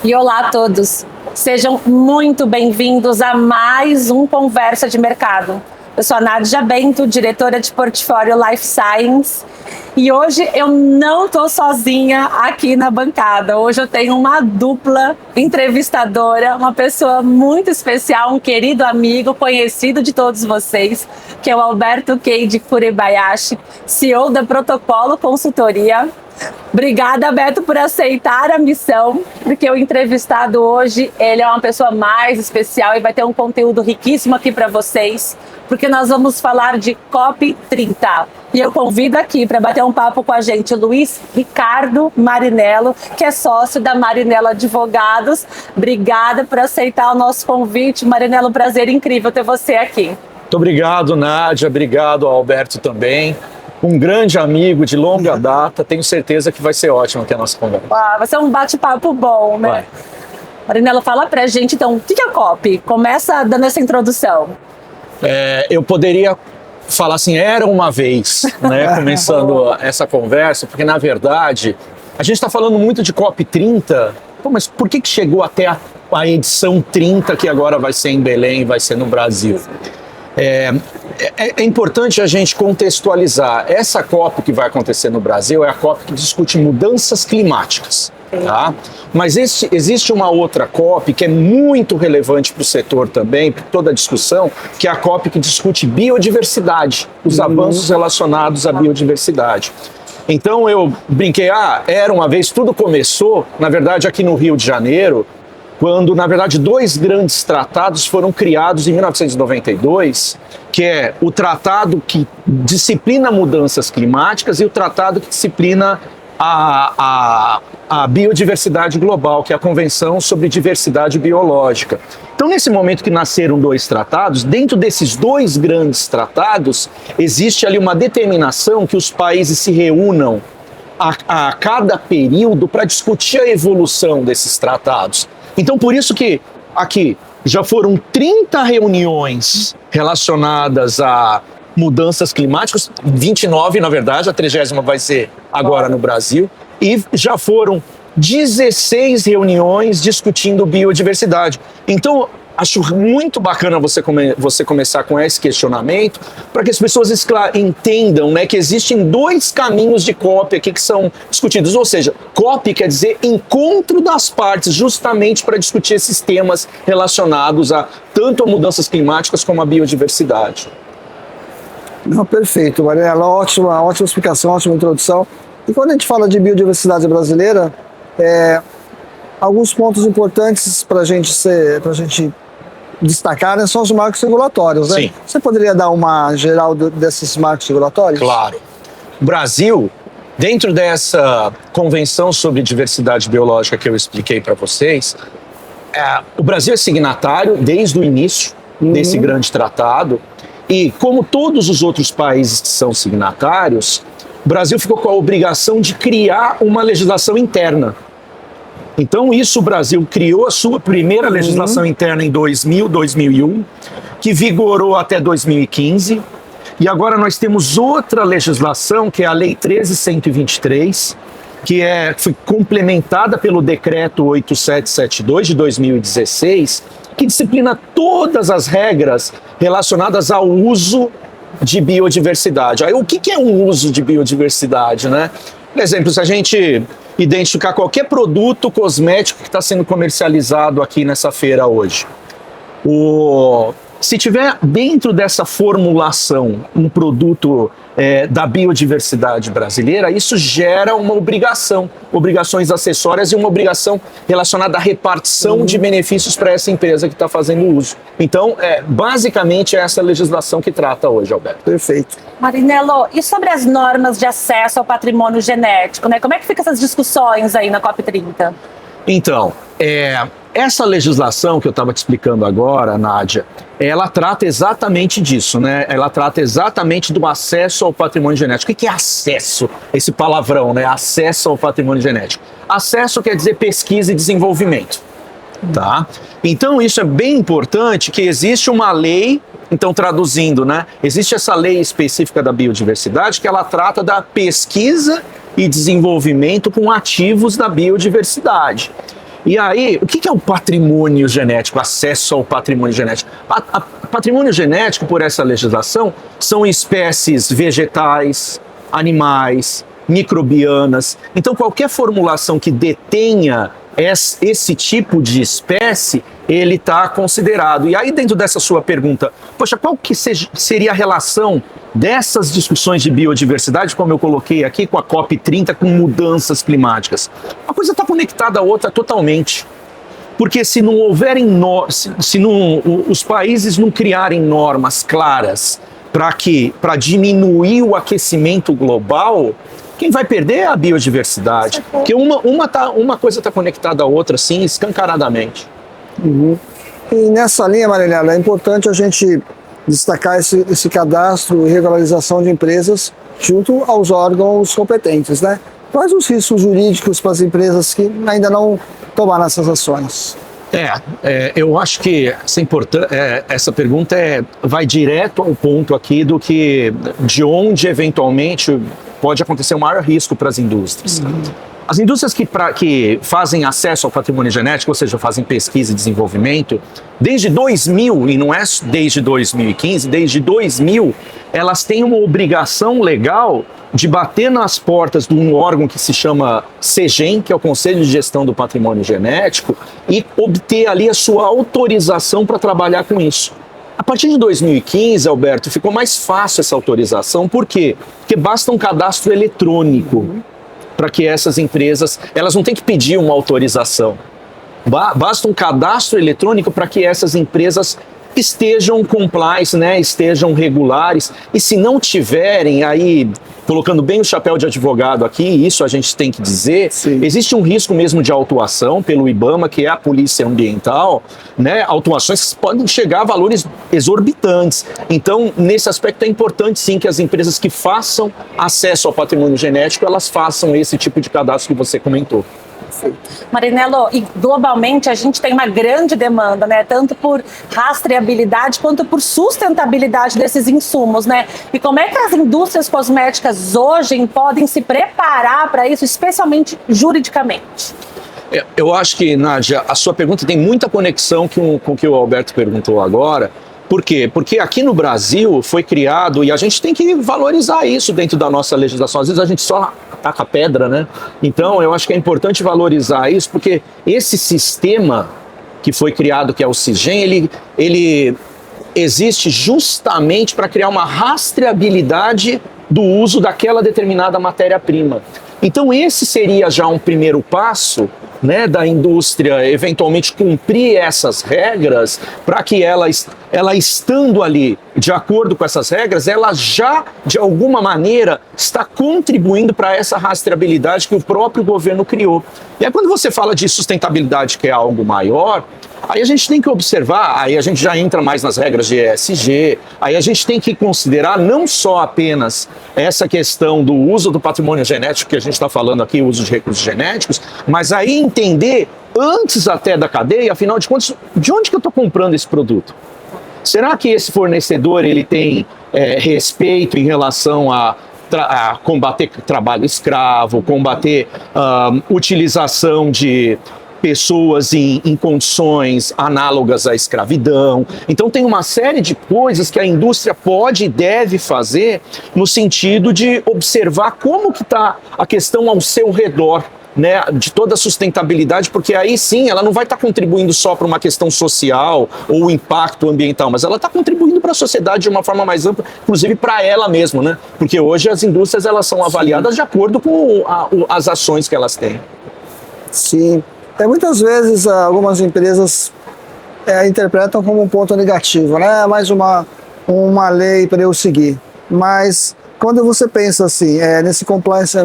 E olá a todos, sejam muito bem-vindos a mais um Conversa de Mercado. Eu sou a Nádia Bento, diretora de portfólio Life Science, e hoje eu não estou sozinha aqui na bancada. Hoje eu tenho uma dupla entrevistadora, uma pessoa muito especial, um querido amigo, conhecido de todos vocês, que é o Alberto Keide Furebayashi, CEO da Protocolo Consultoria. Obrigada, Beto, por aceitar a missão, porque o entrevistado hoje, ele é uma pessoa mais especial e vai ter um conteúdo riquíssimo aqui para vocês, porque nós vamos falar de COP30. E eu convido aqui para bater um papo com a gente Luiz Ricardo Marinello, que é sócio da Marinello Advogados. Obrigada por aceitar o nosso convite. Marinello, prazer incrível ter você aqui. Muito obrigado, Nádia. Obrigado, Alberto, também. Um grande amigo de longa data, tenho certeza que vai ser ótimo aqui a nossa conversa. Vai ser um bate-papo bom, né? Vai. Marinello, fala pra gente então, o que é a COP? Começa dando essa introdução. Eu poderia falar assim, era uma vez, né, começando essa conversa, porque na verdade, a gente está falando muito de COP30, mas por que chegou até a edição 30, que agora vai ser em Belém, vai ser no Brasil? É importante a gente contextualizar. Essa COP que vai acontecer no Brasil é a COP que discute mudanças climáticas. Tá? Mas existe uma outra COP que é muito relevante para o setor também, para toda a discussão, que é a COP que discute biodiversidade, os avanços relacionados à biodiversidade. Então eu brinquei, era uma vez, tudo começou, na verdade, aqui no Rio de Janeiro, quando, na verdade, dois grandes tratados foram criados em 1992, que é o tratado que disciplina mudanças climáticas e o tratado que disciplina a biodiversidade global, que é a Convenção sobre Diversidade Biológica. Então, nesse momento que nasceram dois tratados, dentro desses dois grandes tratados, existe ali uma determinação que os países se reúnam a cada período para discutir a evolução desses tratados. Então, por isso que aqui já foram 30 reuniões relacionadas a mudanças climáticas, 29, na verdade, a 30ª vai ser agora no Brasil, e já foram 16 reuniões discutindo biodiversidade. Então, acho muito bacana você começar com esse questionamento, para que as pessoas entendam, né, que existem dois caminhos de COP aqui que são discutidos. Ou seja, COP quer dizer encontro das partes, justamente para discutir esses temas relacionados a tanto a mudanças climáticas como a biodiversidade. Não, perfeito, Marinello. Ótima explicação, ótima introdução. E quando a gente fala de biodiversidade brasileira, alguns pontos importantes para a gente destacar, né, são os marcos regulatórios, né? Sim. Você poderia dar uma geral desses marcos regulatórios? Claro. O Brasil, dentro dessa Convenção sobre Diversidade Biológica que eu expliquei para vocês, o Brasil é signatário desde o início desse grande tratado, e como todos os outros países que são signatários, o Brasil ficou com a obrigação de criar uma legislação interna. Então, o Brasil criou a sua primeira legislação interna em 2001, que vigorou até 2015, e agora nós temos outra legislação, que é a Lei 13.123, que foi complementada pelo Decreto 8772 de 2016, que disciplina todas as regras relacionadas ao uso de biodiversidade. Aí, o que é um uso de biodiversidade, né? Por exemplo, se a gente identificar qualquer produto cosmético que está sendo comercializado aqui nessa feira hoje, se tiver dentro dessa formulação um produto da biodiversidade brasileira, isso gera uma obrigações acessórias e uma obrigação relacionada à repartição de benefícios para essa empresa que está fazendo uso. Então, basicamente, é essa legislação que trata hoje, Alberto. Perfeito. Marinello, e sobre as normas de acesso ao patrimônio genético, né? Como é que ficam essas discussões aí na COP30? Então, essa legislação que eu estava te explicando agora, Nádia, ela trata exatamente disso, né? Ela trata exatamente do acesso ao patrimônio genético. O que é acesso? Esse palavrão, né? Acesso ao patrimônio genético. Acesso quer dizer pesquisa e desenvolvimento, tá? Então, isso é bem importante, que existe uma lei, então traduzindo, né? Existe essa lei específica da biodiversidade que ela trata da pesquisa e desenvolvimento com ativos da biodiversidade. E aí, o que é o patrimônio genético, acesso ao patrimônio genético? Patrimônio genético, por essa legislação, são espécies vegetais, animais, microbianas. Então, qualquer formulação que detenha esse tipo de espécie, ele está considerado. E aí, dentro dessa sua pergunta, poxa, qual que seria a relação dessas discussões de biodiversidade, como eu coloquei aqui, com a COP30, com mudanças climáticas? Uma coisa está conectada à outra totalmente. Porque se não houverem os países não criarem normas claras para diminuir o aquecimento global, quem vai perder é a biodiversidade. Porque uma coisa está conectada à outra, sim, escancaradamente. Uhum. E nessa linha, Marinela, é importante a gente destacar esse cadastro e regularização de empresas junto aos órgãos competentes, né? Quais os riscos jurídicos para as empresas que ainda não tomaram essas ações? Eu acho que essa pergunta vai direto ao ponto aqui de onde eventualmente pode acontecer o maior risco para as indústrias. As indústrias que fazem acesso ao patrimônio genético, ou seja, fazem pesquisa e desenvolvimento, desde 2000, e não é desde 2015, desde 2000, elas têm uma obrigação legal de bater nas portas de um órgão que se chama CEGEM, que é o Conselho de Gestão do Patrimônio Genético, e obter ali a sua autorização para trabalhar com isso. A partir de 2015, Alberto, ficou mais fácil essa autorização. Por quê? Porque basta um cadastro eletrônico para que essas empresas, elas não têm que pedir uma autorização. Basta um cadastro eletrônico para que essas empresas estejam compliance, né, estejam regulares, e se não tiverem, aí, colocando bem o chapéu de advogado aqui, isso a gente tem que dizer, sim, existe um risco mesmo de autuação pelo IBAMA, que é a Polícia Ambiental, né, autuações que podem chegar a valores exorbitantes. Então, nesse aspecto é importante sim que as empresas que façam acesso ao patrimônio genético, elas façam esse tipo de cadastro que você comentou. Marinello, e globalmente a gente tem uma grande demanda, né? Tanto por rastreabilidade quanto por sustentabilidade desses insumos, né? E como é que as indústrias cosméticas hoje podem se preparar para isso, especialmente juridicamente? Eu acho que, Nádia, a sua pergunta tem muita conexão com o que o Alberto perguntou agora. Por quê? Porque aqui no Brasil foi criado, e a gente tem que valorizar isso dentro da nossa legislação. Às vezes a gente só ataca pedra, né? Então eu acho que é importante valorizar isso, porque esse sistema que foi criado, que é o CISGEM, ele existe justamente para criar uma rastreabilidade do uso daquela determinada matéria-prima. Então esse seria já um primeiro passo, né, da indústria eventualmente cumprir essas regras, para que ela estando ali de acordo com essas regras, ela já de alguma maneira está contribuindo para essa rastreabilidade que o próprio governo criou. E aí quando você fala de sustentabilidade, que é algo maior, aí a gente tem que observar, aí a gente já entra mais nas regras de ESG, aí a gente tem que considerar não só apenas essa questão do uso do patrimônio genético que a gente está falando aqui, o uso de recursos genéticos, mas aí entender antes até da cadeia, afinal de contas, de onde que eu estou comprando esse produto? Será que esse fornecedor ele tem respeito em relação a combater trabalho escravo, combater utilização de pessoas em condições análogas à escravidão? Então tem uma série de coisas que a indústria pode e deve fazer no sentido de observar como que está a questão ao seu redor, né, de toda a sustentabilidade, porque aí sim ela não vai estar contribuindo só para uma questão social ou impacto ambiental, mas ela está contribuindo para a sociedade de uma forma mais ampla, inclusive para ela mesma, né? Porque hoje as indústrias elas são avaliadas de acordo com as ações que elas têm. Sim. Muitas vezes algumas empresas interpretam como um ponto negativo, né? Mais uma lei para eu seguir. Mas quando você pensa assim, nesse compliance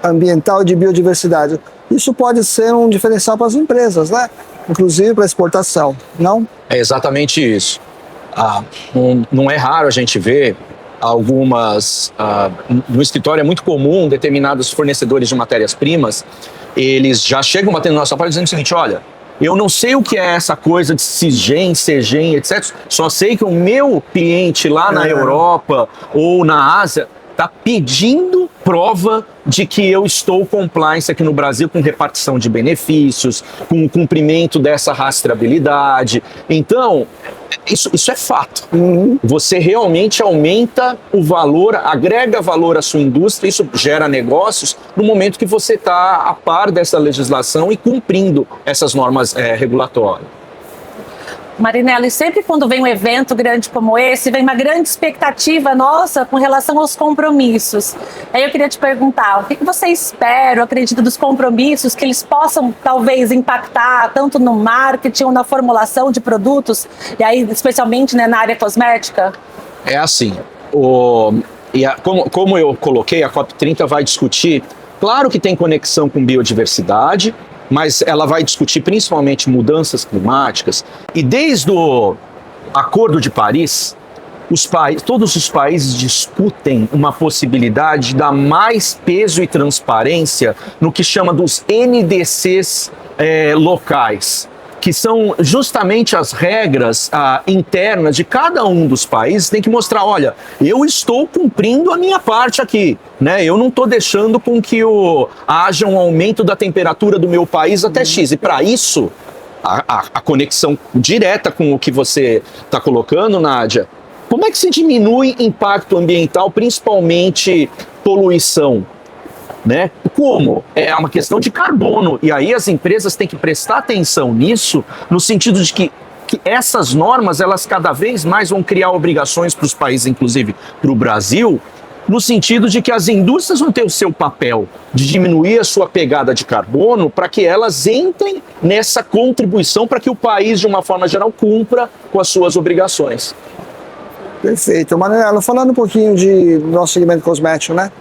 ambiental e de biodiversidade, isso pode ser um diferencial para as empresas, né? Inclusive para exportação, não? É exatamente isso. Não é raro a gente ver algumas... no escritório é muito comum determinados fornecedores de matérias-primas, eles já chegam batendo na nossa porta dizendo o seguinte: olha, eu não sei o que é essa coisa de CISGEM, CEGEM, etc. Só sei que o meu cliente lá na Europa ou na Ásia está pedindo prova de que eu estou compliance aqui no Brasil com repartição de benefícios, com o cumprimento dessa rastreabilidade. Então, isso é fato. Você realmente aumenta o valor, agrega valor à sua indústria, isso gera negócios no momento que você está a par dessa legislação e cumprindo essas normas regulatórias. Marinella, e sempre quando vem um evento grande como esse, vem uma grande expectativa nossa com relação aos compromissos. Aí eu queria te perguntar, o que você espera, acredita dos compromissos que eles possam talvez impactar tanto no marketing ou na formulação de produtos, e aí especialmente, né, na área cosmética? É assim, como eu coloquei, a COP30 vai discutir, claro que tem conexão com biodiversidade, mas ela vai discutir principalmente mudanças climáticas. E desde o Acordo de Paris, todos os países discutem uma possibilidade de dar mais peso e transparência no que chama dos NDCs locais, que são justamente as regras internas de cada um dos países. Tem que mostrar, olha, eu estou cumprindo a minha parte aqui, né? Eu não estou deixando com que haja um aumento da temperatura do meu país até X. E para isso, a conexão direta com o que você está colocando, Nádia, como é que se diminui impacto ambiental, principalmente poluição? Né? Como? É uma questão de carbono, e aí as empresas têm que prestar atenção nisso, no sentido de que essas normas, elas cada vez mais vão criar obrigações para os países, inclusive para o Brasil, no sentido de que as indústrias vão ter o seu papel de diminuir a sua pegada de carbono para que elas entrem nessa contribuição para que o país, de uma forma geral, cumpra com as suas obrigações. Perfeito. Marinella, falando um pouquinho do nosso segmento cosmético, né?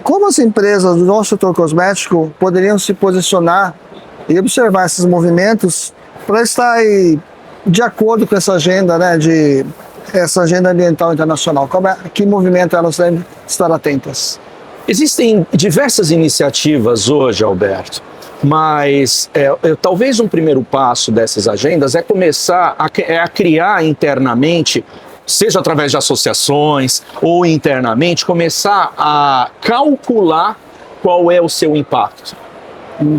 Como as empresas do nosso setor cosmético poderiam se posicionar e observar esses movimentos para estar aí de acordo com essa agenda, né, essa agenda ambiental internacional? Que movimento elas devem estar atentas? Existem diversas iniciativas hoje, Alberto, mas talvez um primeiro passo dessas agendas é começar a criar internamente, seja através de associações ou internamente, começar a calcular qual é o seu impacto.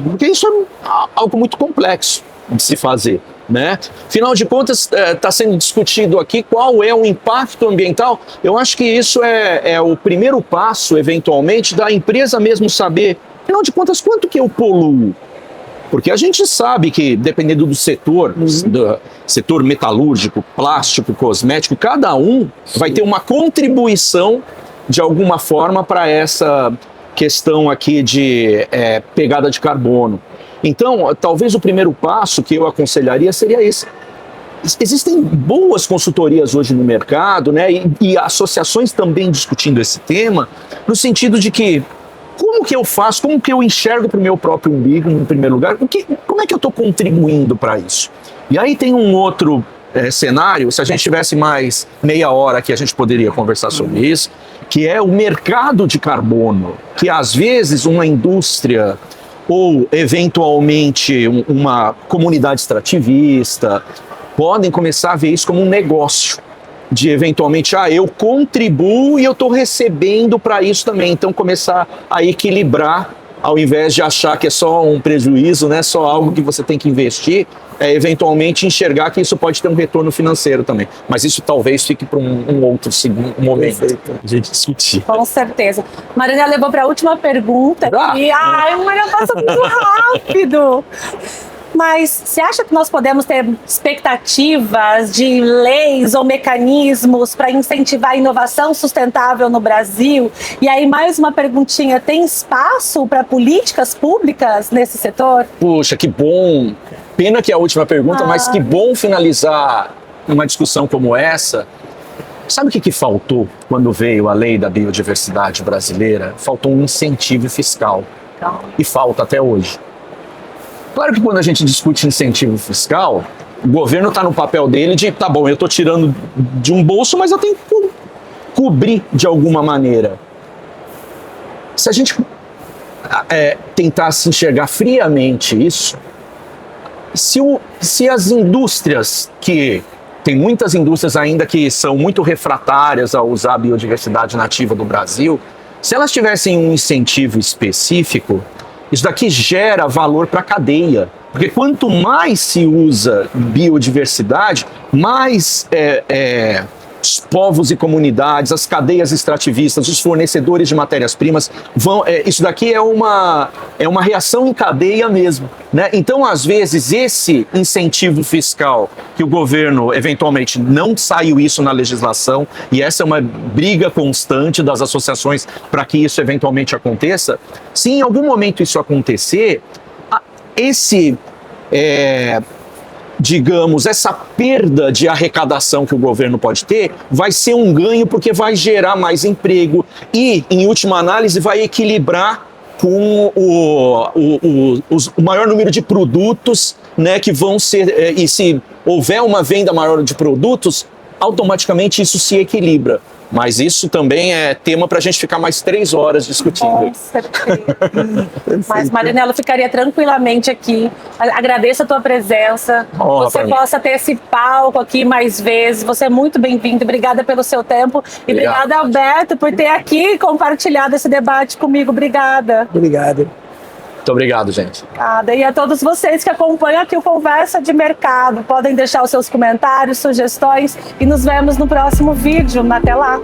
Porque isso é algo muito complexo de se fazer, né? Afinal de contas, está sendo discutido aqui qual é o impacto ambiental. Eu acho que isso é o primeiro passo, eventualmente, da empresa mesmo saber, afinal de contas, quanto que eu poluo. Porque a gente sabe que, dependendo do setor, do setor metalúrgico, plástico, cosmético, cada um vai ter uma contribuição, de alguma forma, para essa questão aqui de pegada de carbono. Então, talvez o primeiro passo que eu aconselharia seria esse. Existem boas consultorias hoje no mercado, né, e associações também discutindo esse tema, no sentido de que como que eu faço, como que eu enxergo para o meu próprio umbigo, em primeiro lugar, como é que eu estou contribuindo para isso? E aí tem um outro cenário, se a gente tivesse mais meia hora aqui, a gente poderia conversar sobre isso, que é o mercado de carbono, que às vezes uma indústria ou eventualmente uma comunidade extrativista podem começar a ver isso como um negócio. De eventualmente, eu contribuo e eu estou recebendo para isso também. Então começar a equilibrar, ao invés de achar que é só um prejuízo, né, só algo que você tem que investir, eventualmente enxergar que isso pode ter um retorno financeiro também. Mas isso talvez fique para um outro momento a gente discutir. Com certeza. Marinella levou para a última pergunta. O Marinella passa muito rápido. Mas você acha que nós podemos ter expectativas de leis ou mecanismos para incentivar a inovação sustentável no Brasil? E aí, mais uma perguntinha: tem espaço para políticas públicas nesse setor? Puxa, que bom! Pena que é a última pergunta, mas que bom finalizar uma discussão como essa. Sabe o que faltou quando veio a lei da biodiversidade brasileira? Faltou um incentivo fiscal. E falta até hoje. Claro que quando a gente discute incentivo fiscal, o governo está no papel dele de, tá bom, eu estou tirando de um bolso, mas eu tenho que cobrir de alguma maneira. Se a gente tentasse enxergar friamente isso, se as indústrias, que tem muitas indústrias ainda que são muito refratárias a usar a biodiversidade nativa do Brasil, Se elas tivessem um incentivo específico, isso daqui gera valor para a cadeia. Porque quanto mais se usa biodiversidade, mais os povos e comunidades, as cadeias extrativistas, os fornecedores de matérias-primas vão. Isso daqui é uma reação em cadeia mesmo, né? Então, às vezes, esse incentivo fiscal que o governo eventualmente não saiu isso na legislação, e essa é uma briga constante das associações para que isso eventualmente aconteça. Se em algum momento isso acontecer, digamos, essa perda de arrecadação que o governo pode ter vai ser um ganho porque vai gerar mais emprego e, em última análise, vai equilibrar com o maior número de produtos, né, que vão ser... e se houver uma venda maior de produtos, automaticamente isso se equilibra. Mas isso também é tema para a gente ficar mais 3 horas discutindo. Com certeza. Mas, Marinello, ficaria tranquilamente aqui. Agradeço a tua presença. Você possa ter esse palco aqui mais vezes. Você é muito bem-vindo. Obrigada pelo seu tempo. E obrigada, Alberto, por ter aqui compartilhado esse debate comigo. Obrigada. Obrigado. Muito obrigado, gente. Obrigada. E a todos vocês que acompanham aqui o Conversa de Mercado. Podem deixar os seus comentários, sugestões e nos vemos no próximo vídeo. Até lá.